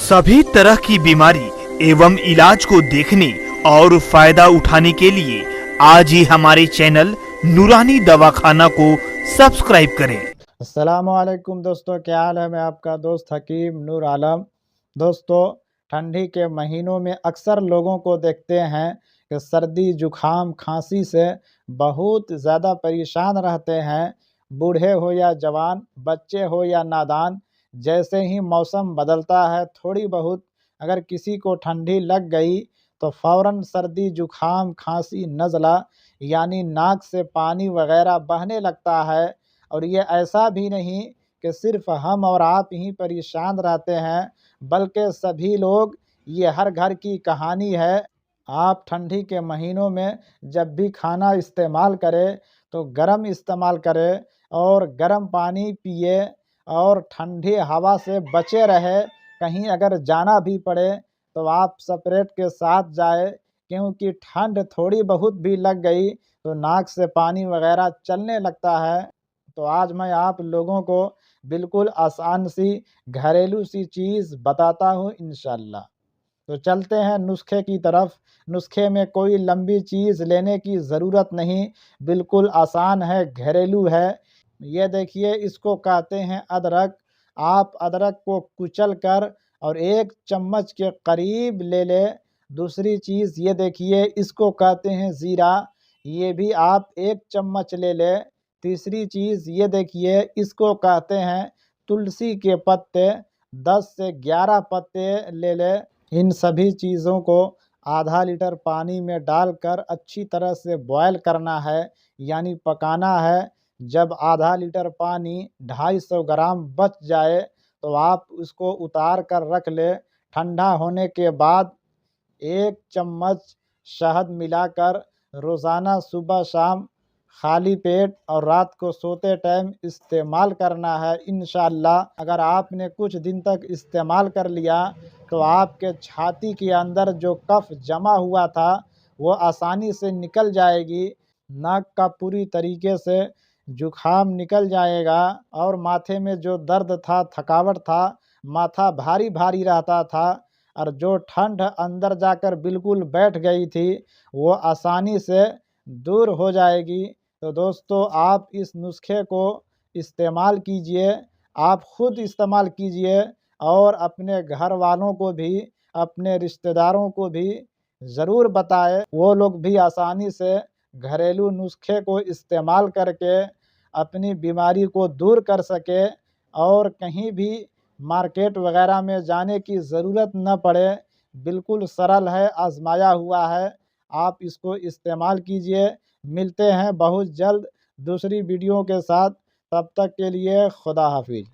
सभी तरह की बीमारी एवं इलाज को देखने और फायदा उठाने के लिए आज ही हमारे चैनल नूरानी दवाखाना को सब्सक्राइब करें। अस्सलामुअलैकुम दोस्तों, क्या हाल है। मैं आपका दोस्त हकीम नूर आलम। दोस्तों, ठंडी के महीनों में अक्सर लोगों को देखते हैं कि सर्दी जुखाम खांसी से बहुत ज़्यादा परेशान रहते हैं। बूढ़े हो या जवान, बच्चे हो या नादान, जैसे ही मौसम बदलता है थोड़ी बहुत अगर किसी को ठंडी लग गई तो फ़ौरन सर्दी जुखाम खांसी नज़ला यानी नाक से पानी वगैरह बहने लगता है। और ये ऐसा भी नहीं कि सिर्फ हम और आप ही परेशान रहते हैं, बल्कि सभी लोग, ये हर घर की कहानी है। आप ठंडी के महीनों में जब भी खाना इस्तेमाल करें तो गर्म इस्तेमाल करें और गर्म पानी पिए और ठंडी हवा से बचे रहे। कहीं अगर जाना भी पड़े तो आप सेपरेट के साथ जाए, क्योंकि ठंड थोड़ी बहुत भी लग गई तो नाक से पानी वगैरह चलने लगता है। तो आज मैं आप लोगों को बिल्कुल आसान सी घरेलू सी चीज़ बताता हूँ इंशाल्लाह। तो चलते हैं नुस्खे की तरफ। नुस्खे में कोई लंबी चीज़ लेने की ज़रूरत नहीं, बिल्कुल आसान है, घरेलू है। ये देखिए, इसको कहते हैं अदरक। आप अदरक को कुचल कर और 1 चम्मच के करीब ले लें। दूसरी चीज़ ये देखिए, इसको कहते हैं ज़ीरा। ये भी आप 1 चम्मच ले लें। तीसरी चीज़ ये देखिए, इसको कहते हैं तुलसी के पत्ते। 10 से 11 पत्ते ले लें। इन सभी चीज़ों को आधा लीटर पानी में डालकर अच्छी तरह से बॉयल करना है, यानी पकाना है। जब आधा लीटर पानी 250 ग्राम बच जाए तो आप उसको उतार कर रख लें। ठंडा होने के बाद 1 चम्मच शहद मिलाकर रोज़ाना सुबह शाम खाली पेट और रात को सोते टाइम इस्तेमाल करना है इंशाअल्लाह। अगर आपने कुछ दिन तक इस्तेमाल कर लिया तो आपके छाती के अंदर जो कफ जमा हुआ था वो आसानी से निकल जाएगी। नाक का पूरी तरीके से जुखाम निकल जाएगा और माथे में जो दर्द था, थकावट था, माथा भारी भारी रहता था और जो ठंड अंदर जाकर बिल्कुल बैठ गई थी वो आसानी से दूर हो जाएगी। तो दोस्तों, आप इस नुस्खे को इस्तेमाल कीजिए, आप खुद इस्तेमाल कीजिए और अपने घर वालों को भी, अपने रिश्तेदारों को भी ज़रूर बताएं। वो लोग भी आसानी से घरेलू नुस्खे को इस्तेमाल करके अपनी बीमारी को दूर कर सके और कहीं भी मार्केट वगैरह में जाने की ज़रूरत न पड़े। बिल्कुल सरल है, आजमाया हुआ है। आप इसको इस्तेमाल कीजिए। मिलते हैं बहुत जल्द दूसरी वीडियो के साथ। तब तक के लिए खुदा हाफिज़।